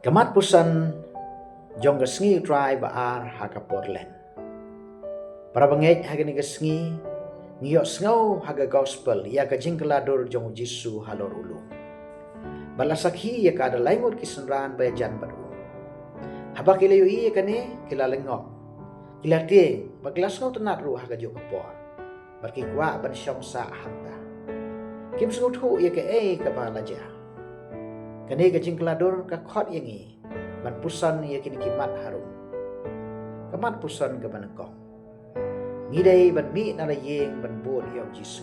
Kamat pusan jong gasngi try baar haga Portland. Para bangej haga ni gasngi ngiyok sngaw haga gospel ya ka jingkaladur jong Jisu halor ulu. Balasakhi ya ka ada laingot kisenran bayajan baru. Haba kilayo iya kane kilalengok. Kilatieng baglas ngau tenat ru haga jo kapor. Barki kwa ban syong sa hanta. Kim sungut hu ya ka ka balaja. Kane ka jingkaladur ka khot yangi. Ban pusan ya kini kimat harum. Kamat pusan ke banakong. Ngidai ban mi na layeng ban bod yaw Jisu.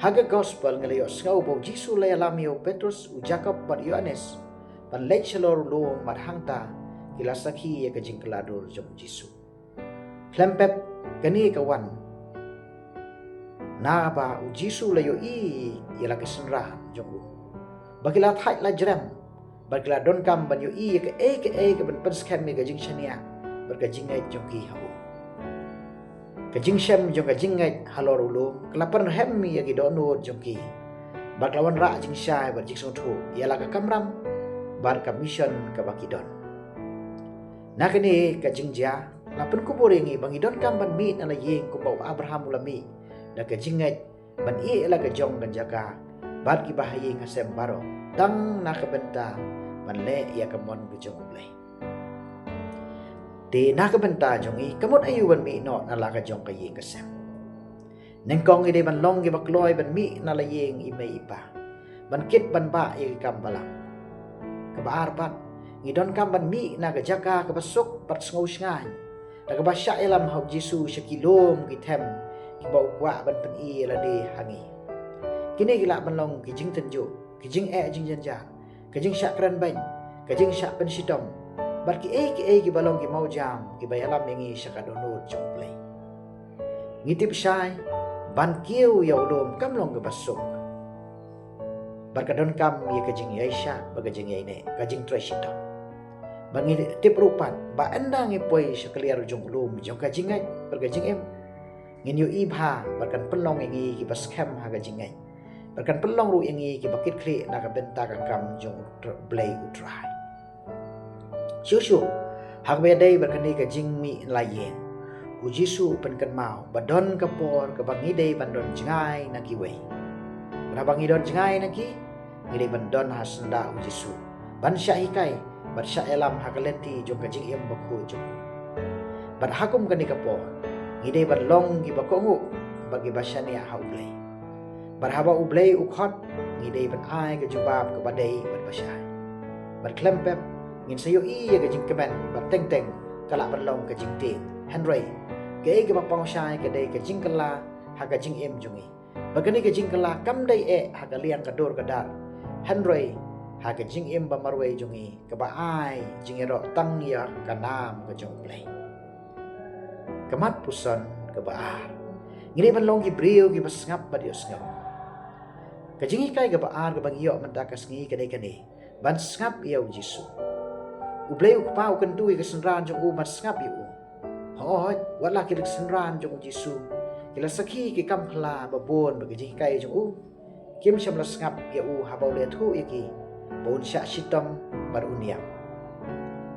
Haga gospel ngalayo sngaw bo Jisu lay alam yaw Petrus u Jacob bat Yohanes. Ban lech shalor lo mat hangta kilasaki ya ka jingkaladur jong Jisu. Klempep kani kawan. Na ba u Jisu layo yala kesenrahan jong u. Bagila thai la jrem. Bagla don kam ban yo ke ban perskem ga jing chania berga jingai jongki hawo ka jing shem jong ga jingai halor ulo klapan hem ya gi dono jongki baglawan ra jing shai bar jing sothu yala ka kamram bar ka mission ka bakidon nakani ka jing ja lapan ku borengi bangidon kam ban mi na la yeng ku bau Abraham ulami na ka jingai ban la ka jong gan jaka bar ki bahaye ngasem baro dang nakabenta manle ya kamon bujong ulay. Di nakabenta jongi kamot ayuban mi no nalaka jong kayeng kasem. Nengkong ide ban long gibakloy ban mi nalayeng imay ipa. Ban kit ban ba yung kambalang. Kabaar pat ngidon kam ban mi nagajaka kabasok pat sngaw sngay. Nagabasya ilam haw Jisu siya kilom gitem kibau kwa ban pan lade hangi. Kini gila ban long kijing tenjo kijing jing janja. Kajing syak keren bany, kajing syak pensidom. Barki ki balong ki mau jam, ki bayalam yengi syak adonod jong play. Ngitip syai, ban kiu ya ulom kam long ke basok. Barkadon kam ya kajing yai syak, bagajing yai ne, kajing tresidom. Ban ngitip rupat, ba endang ipoi syak keliar jong ulom, jong kajing ay, barkajing em. Ngin yu ibha, barkan penlong yengi ki baskem ha kajing ay. Bahkan pelong ru yangi ki bakit kli nak benta ka kam jong blay utrai. Shushu hak bedai berkani ka jingmi layen. U Jisu penkan mau badon kapor ka bangidai bandon jengai naki wei. Berabangidon jengai naki ngidai bandon hasenda u Jisu. Ban syahikai bar syaelam hakaleti jong ka jing em bakhu jong. Bar hakum kani kapor ngidai barlong ki bakongu bagi basyani haublay. Barhaba ublay ukhot ngidai ban ai ke jubab ke badai berbasyai. Berklempep ngin sayo iya ke jing kemen berteng-teng kalak berlong ke jing ting. Henry ke ke bapang syai ke dai ke jing kala ha ke jing em jungi. Bagani ke jing kala kam dai ha ke liang kador kadar. Henry ha ke jing em ba marway jungi ke ba ai jing ero tang ya kanam ke jong play. Kamat puson ke baar. Ngidai ban long ki brio ki basngap ba dios ngap. Kajingi kai ga baar ga bangyo mentakas ngi kadai ban ngap yaw Jisu ublay ukpa ukentu ga senran jong u mat ngap yu hoy wala ki senran jong Jisu kila sakhi ki kam khla babon ba kajingi kai jong u kim sham las ngap ya u habaw le thu iki bon sha shitam bar uniam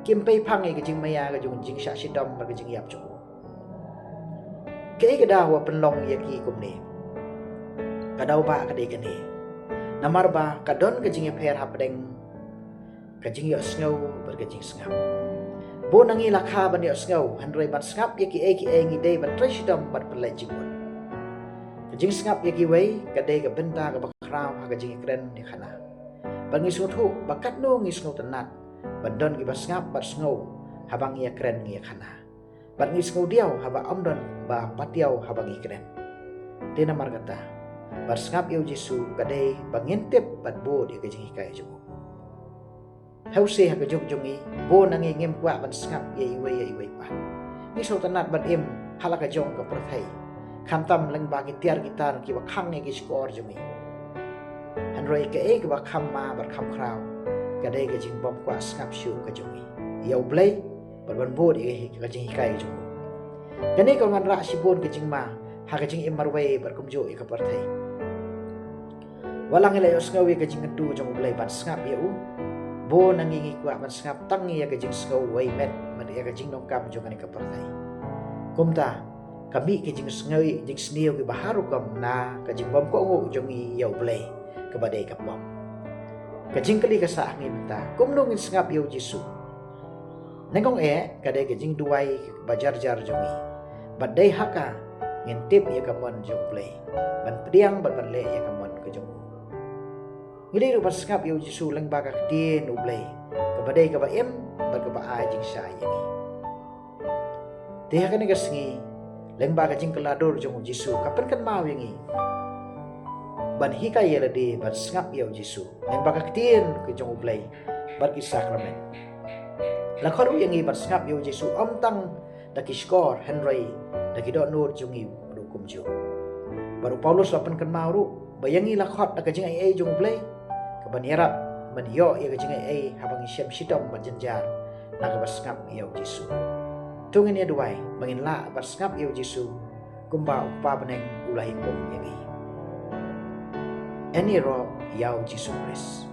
kim pei phang ga jing maya ga jong jing sha shitam bar ga jing yap jong ke ga dawa penlong yaki kumne kadaw ba kadai kani namar ba kadon kajing per hapdeng kajing yo sngaw berkajing sngap bo nangi lakha ban yo sngaw handrei ban sngap yaki ngi dei ban tresidom bat pelajing bon kajing sngap yaki wei kadai ka benta ka bakraw ha kajing kren ni khana bangi suthu bakat no ngi sngaw tenat bandon ki basngap bat sngaw habang ya kren ngi khana ban ngi sngaw diaw haba omdon ba patiaw habang ngi kren tena mar kata Barsngap yaw Jisu kadai bangintip bat bo di kajing hikai jong. Hause ha kajong jongi bo nangi ngem kwa ban sngap ya iwe pa. Ni so tanat ban em halaka jong ka prathai. Khamtam leng ba ki tiar gitar ki ba khang ngi skor jongi. Hanroi ke ke ba kham ma bar kham kraw kadai kajing bom kwa sngap shu ka jongi. Yaw blay ban bo di kajing hikai jong. Kani ko man ra sibon kajing ma ha kajing em marway bar kumjo ka prathai. Walang ilayos ngawi kajing ngedu jong ulay ban ngap ya u bo nangingi kwa man sngap tangi ya kajing skau wai met man ya kajing nongkam jongan ka partai kumta kami kajing sngawi jing snio ki baharu kam na kajing bom ko ngo jongi yau blai ka badai ka bom kajing kali ka sa ngi menta kumnong sngap yau jisu nengong kadai kajing duai bajar jar jongi badai haka ngintip ya kamon jong blai ban pediang ban le ya kamon ka jong ngili ru pasngap yau jisu lang baka tin ublai ka badai ka ba em ban ka ba ajing sa yangi Tiha kan ngi leng ba kajing keladur jong Jisu kapan kan mau yangi ban hika yela de ban sngap yau Jisu leng ba kaktin ke jong ublai ban ki sakramen la khoru yangi ban sngap yau Jisu tang da ki skor Henry da ki do nur jongi hukum jo baru Paulus lapan kan mau ru bayangi la khot da kajing ai jong ublai ka ban yarap man yo ya kajing ai habang syam sidom ban janjar na ka ban sngap yau Jisu Tungin ya duai bangin la berskap yau Jisu kumba upa beneng ulahi kum yangi. Eni ro yau Jisu Kris.